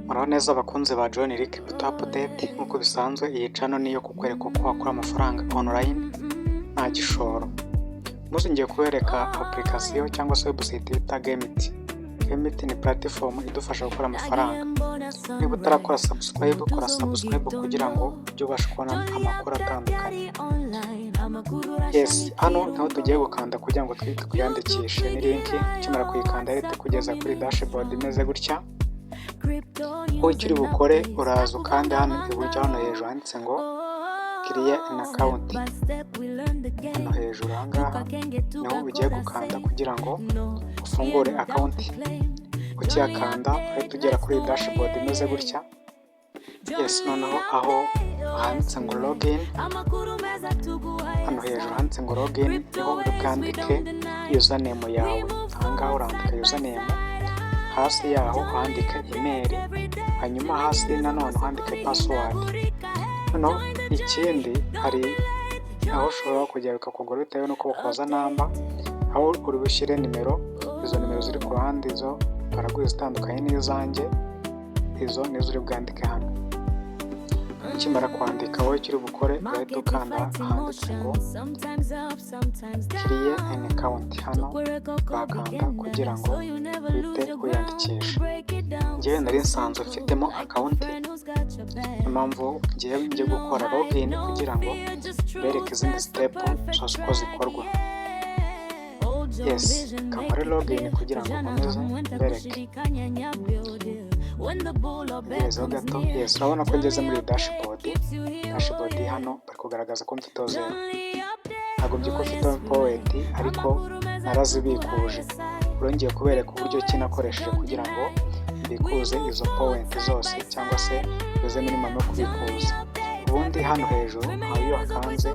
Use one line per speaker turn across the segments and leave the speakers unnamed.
Muraho neza abakunzi ba John Rick Crypto Update. Nk'uko bisanzwe iyi channel niyo kukwereka uko wakora amafaranga online nta gishoro. Muzi ngiye kubereka application cyangwa se website bita Gameit. Gameit ni platform idufasha gukora amafaranga. Niba utarakora subscribe, kora subscribe kugira ngo ujye ubasha kubona amakuru atandukanye. Yes, hano naho tugiye gukanda kugira ngo twiyandikishe. Ni link ukimara kuyikanda ihita kugeza kuri dashboard imeze gutya. Icyo uri bukore uraza ukanda hano iburyo hano hejuru handitse ngo create an account. Hano hejuru ahangaha niho ugiye gukanda kugira ngo ufungure account. Ukiyakanda uhita ugera kuri dashboard imeze gutya. Yes, noneho aho handitse ngo login, hano hejuru handitse ngo login niho uri bwandike username yawe. Ahangaha urandika username, hasi yaho handike email, hanyuma hasi nanone handike password. Noneho ikindi hari aho ushobora kujya bikakugora bitewe nuko bakubaza namba, aho uri bushyire nimero. Izo nimero ziri ku ruhande izo baraguye zitandukanye n'izanjye, izo nizo uri bwandike hano. Ukimara kwandika wowe icyo uri bukore urahita ukanda handitse ngo create an account. Hano bakanda kugira ngo uhite wiyandikisha. Njyewe nari nsanzwe mfitemo account, impamvu ngiye gukora login kugira ngo bereke izindi step zose uko zikorwa. Yes, kamare login kugira ngo nkomeze bereke. Yes, gato. Yes, urabona ko ngeze muri dashboard. Dashboard hano bari kugaragaza ko mfite 0. Ntabwo byiko mfite point ariko narazibikuje. Urongeye kubereka uburyo ki nakoresheje kugira ngo mbikuze izo point zose cyangwa se izo minimum yo kubikuza. Ubundi hano hejuru aho hakanze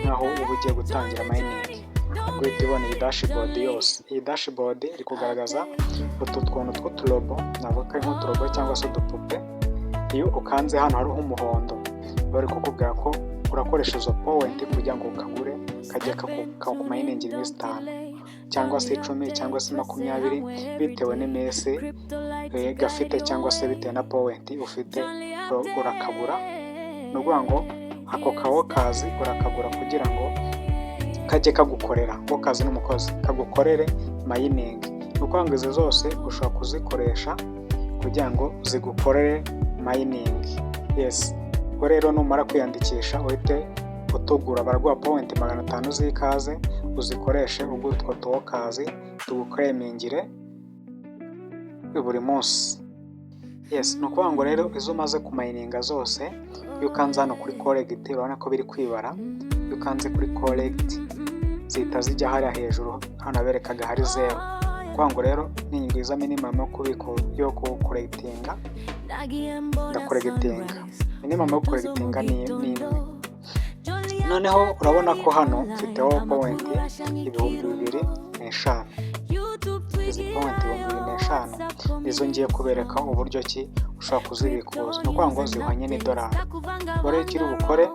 nkaho uba ugiye gutangira mining. Guhita ubona iyi dashboard yose. Iyi dashboard iri kugaragaza utu twuntu tw'uturobo, navuga ari nk'uturobo cyangwa se udupupe. Iyo ukanze hano hariho umuhondo bari kukubwira ko urakoresha izo point kugira ngo ukagure kajya kakumayiningira iminsi 5 cyangwa se 10 cyangwa se 20 bitewe n'iminsi gafite cyangwa se bitewe na point ufite urakabura. Ni ukuvuga ngo ako kawo kazi urakagura kugira ngo kajye kagukorera. Ko kazi n'umukozi kagukorere mining. Ni ukuvuga ngo izo zose ushobora kuzikoresha kugira ngo zigukorere mining. Yes, ubwo rero numara kwiyandikisha uhite utugura. Baraguha point 500 z'ikaze uzikoreshe ubwo utwo tuwokazi tugukremingire buri munsi. Yes, ni ukuvuga ngo rero izo umaze kumayininga zose iyo ukanze hano kuri collect urabona ko biri kwibara. Iyo ukanze kuri collect zihita zijya hariya hejuru hano aberekaga hari 0. Kuvuga ngo rero ningwiza minimum yo kubikuza yo kukoregitinga ndakoregitinga. Minimum yo kukoregitinga ni 1. Noneho urabona ko hano mfiteho point 2,500. Izi point 2,500 nizo ngiye kubereka uburyo ki ushobora kuzibikuza. Ni ukuvuga ngo zihwanye n'idolari. Bore icyo uri bukore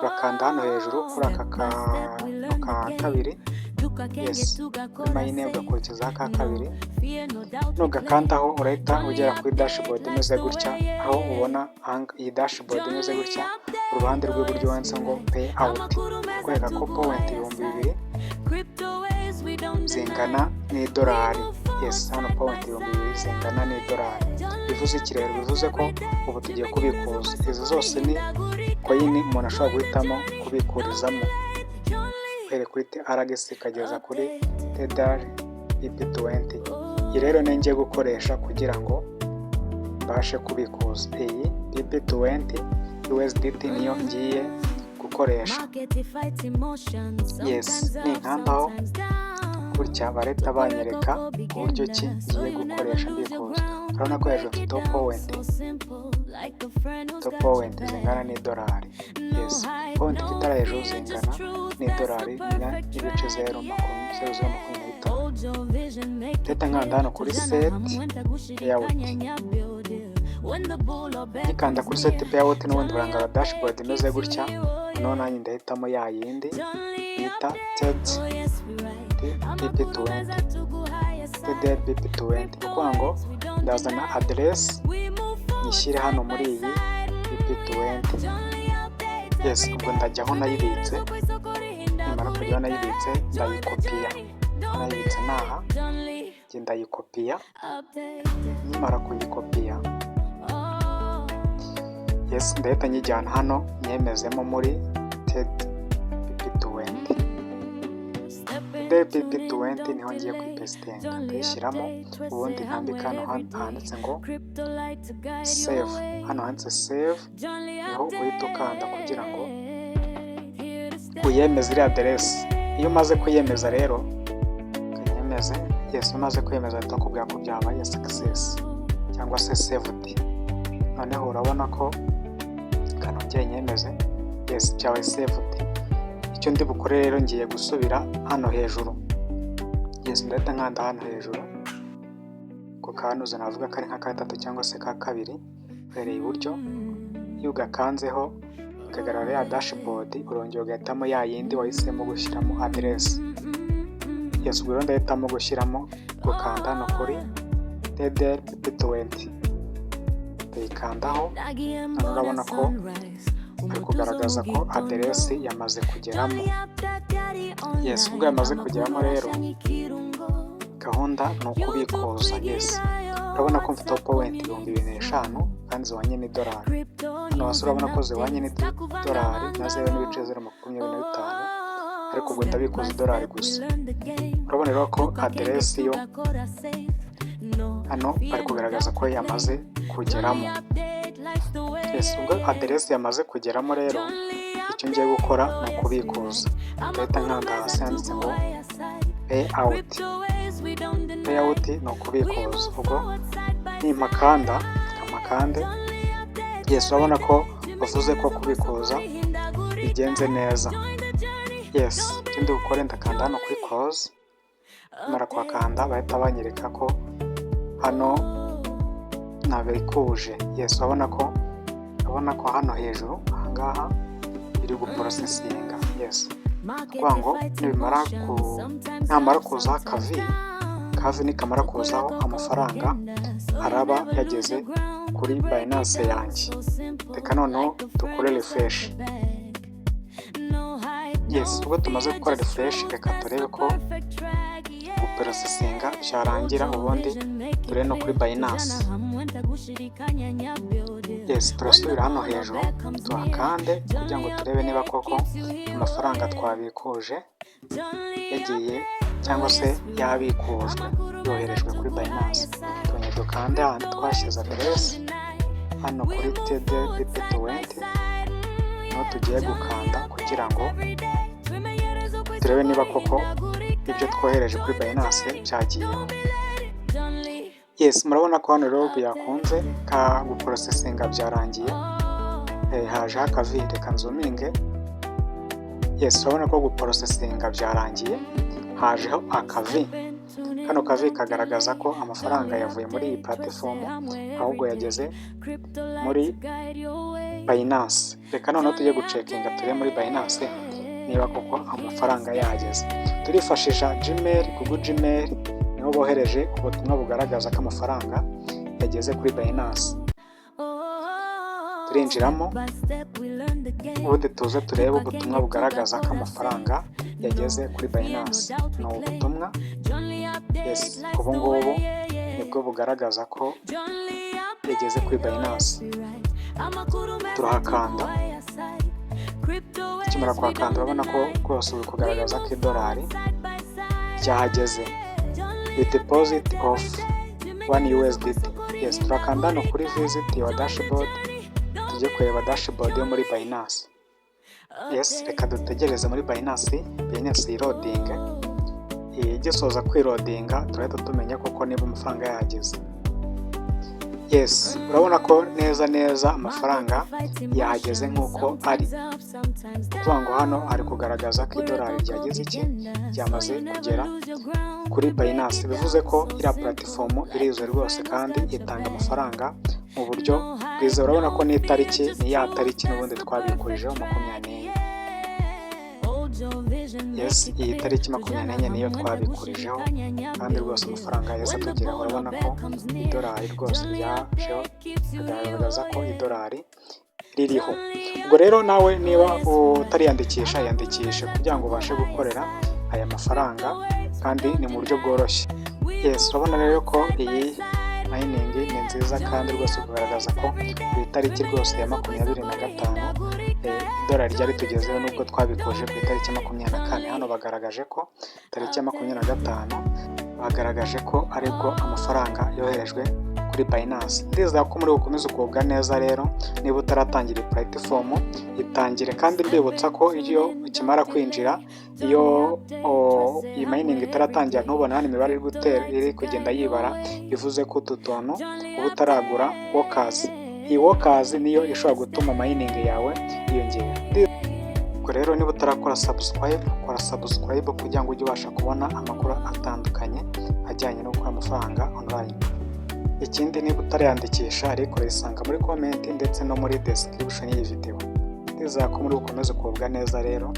urakanda hano hejuru kuri aka ka kabiri. Yes, mayine ugakurikiza aka kabiri. Nugakandaho urahita ugera kuri dashboard imeze gutya. Aho ubona iyi dashboard imeze gutya, uruhande rw'iburyo handitse ngo pay out. Kwereka ko point 2,000 zingana n'idolari. Yes, hano point 2,000 zingana n'idolari. Bivuze iki rero? Bivuze ko ubu tugiye kubikuza. Izi zose ni coin umuntu ashobora guhitamo kubikurizamo. Uhere kuri TRX kageza kuri Tether EP20. Iyi rero ni ngiye gukoresha kugira ngo mbashe kubikuza. Iyi EP20 USDT niyo ngiye gukoresha. Yes, ni nkandaho gutya bareta banyereka uburyo ki ngiye gukoresha mbikuza. Urabona ko hejuru mfite point zingana n'idolari. Yes, point kitara hejuru zingana n'idolari n'ibice 0.025. Teta nkanda hano kuri set payout. Nikanda kuri set payout n'ubundi barangara dashboard imeze gutya. Noneho nanjye ndahitamo ya yindi bita TED EP20. TEDR-BP20 kuko ngo ndazana aderesi nyishyire hano muri iyi BP20. Yes, ubwo ndajya aho nayibitse, nimara kujya aho nayibitse ndayikopiya, nayibitse naha njye ndayikopiya, nimara kuyikopiya yes ndahita nyijyana hano nyemezemo muri TEDR-BP20. TEDR-BP20 niho ngiye kuyipesitinga, ndayishyiramo ubundi nkambika hano handitse ngo save, hano handitse save niho uhita ukanda kugira ngo uyemeze iriya aderesi. Iyo umaze kuyemeza rero ukayemeze, yes umaze kuyemeza ahita akubwira ko byabaye success cyangwa se saved. Noneho urabona ko kanongeye nyemeze, yes byabaye saved. Icyo ndi bukore rero ngiye gusubira hano hejuru, yes ndahita nkanda hano hejuru ku kanuze navuga kari nka gatatu cyangwa se ka kabiri uhereye iburyo. Iyo ugakanzeho ikagaragara ya dashboard, urongera ugahitamo ya yindi wahisemo gushyiramo aderesi. Yes ubwo ndahitamo gushyiramo gukanda hano kuri TEDR-BP20, ndayikandaho. Hano urabona ko ari kugaragaza ko aderesi yamaze kugeramo. Yes ubwo yamaze kugeramo rero gahunda ni ukubikuza. Yes urabona ko mfite point 25,000 kandi zibanye n'idolari. Hano hasi urabona ko zibanye n'idolari na 0.025, ariko ubwo ndabikuza idolari gusa. Urabona rero ko aderesi yo hano bari kugaragaza ko yamaze kugeramo. Yes ubwo aderesi yamaze kugeramo rero icyo ngiye gukora ni ukubikuza. Ndahita nkanda hasi handitse ngo payout. Payout ni ukubikuza. Ubwo nimpakanda amakande, yes urabona ko bavuze ko kubikuza bigenze neza. Yes ikindi gukora ndakanda hano kuri close, mara kwakanda bahita banyereka ko hano nabikuje. Yes urabona ko hano hejuru ahangaha biri guprocesinga. Yes kuko ngo namara kuzaho kavi nikamara kuzaho amafaranga araba yageze kuri Binance yanjye. Reka noneho dukore refresh. Yes ubwo tumaze gukora refresh reka turebe ko guprocesinga byarangira, ubundi turebe no kuri Binance. Yes turasubira hano hejuru tuhakande kugira ngo turebe niba koko amafaranga twabikuje yagiye cyangwa se yabikujwe yoherejwe kuri Binance. Tongeye dukande hano twashyize aderesi hano kuri TEDR-BP20, niho tugiye gukanda kugira ngo turebe niba koko ibyo twohereje kuri Binance byagiyeho. Yes murabona ko hano rero byakunze ka guprocesinga byarangiye. Hajeho akavi, reka nzuminge. Yes urabona ko guprocesinga byarangiye, hajeho akavi. Kano kavi kagaragaza ko amafaranga yavuye muri iyi platform ahubwo yageze muri Binance. Reka noneho tujye gucekinga turebe muri Binance niba koko amafaranga yageze. Turifashisha Gmail, Google Gmail niho bohereje ubutumwa bugaragaza ko amafaranga yageze kuri Binance. Turinjiramo ubundi tuze turebe ubutumwa bugaragaza ko amafaranga yageze kuri Binance. Ni ubutumwa, yes ubu ngubu nibwo bugaragaza ko yageze kuri Binance. Turahakanda, ikimara kuhakanda urabona ko rwose uri kugaragaza ko idolari ryahageze. The deposit of 1 USDT. Yes turakanda hano kuri visit your dashboard, tujye kureba dashboard yo muri Binance. Yes reka dutegereze muri Binance yiroding. Igisoza kwirodinga turahita tumenya koko niba amafaranga yahageze. Yes urabona ko neza amafaranga yahageze nk'uko ari. Kuvuga ngo hano ari kugaragaza ko idolari ryageze ryamaze kugera kuri Binance. Bivuze ko iriya platform irizewe rwose kandi itanga amafaranga mu buryo bwiza. Urabona ko n'itariki ni ya tariki n'ubundi twabikurijeho 24. yes, iyi tariki 24 niyo twabikurijeho kandi rwose amafaranga yahise atugeraho. Urabona ko idolari rwose ryajeho bigaragaza ko idolari ririho. Ubwo rero nawe niba utariyandikisha, yandikishe kugira ngo ubashe gukorera aya mafaranga kandi ni mu buryo bworoshye. Yes, urabona rero ko iyi mining ni nziza kandi rwose kugaragaza ko ku itariki rwose ya 25 idolari ryari tugezeho nubwo twabikoje ku itariki 24. Hano bagaragaje ko tariki ya 25 bagaragaje ko aribwo amafaranga yoherejwe kuri Binance. Ndizera ko muri bukomeze kugubwa neza rero. Niba utaratangira platform itangire, kandi mbibutsa ko iyo ukimara kwinjira, iyo iyi mining itaratangira ntubona hano imibare iri kugenda yibara, bivuze ko utu tuntu uba utaragura workers. Iyi workers niyo ishobora gutuma mining yawe yiyongera. Ubwo rero niba utarakora subscribe, kora subscribe kugira ngo ujye ubasha kubona amakuru atandukanye ajyanye no gukora amafaranga online. Ikindi niba utariyandikisha ariko urayisanga muri comment ndetse no muri description y'iyi video. Ndizera ko muri bukomeze kugubwa neza rero.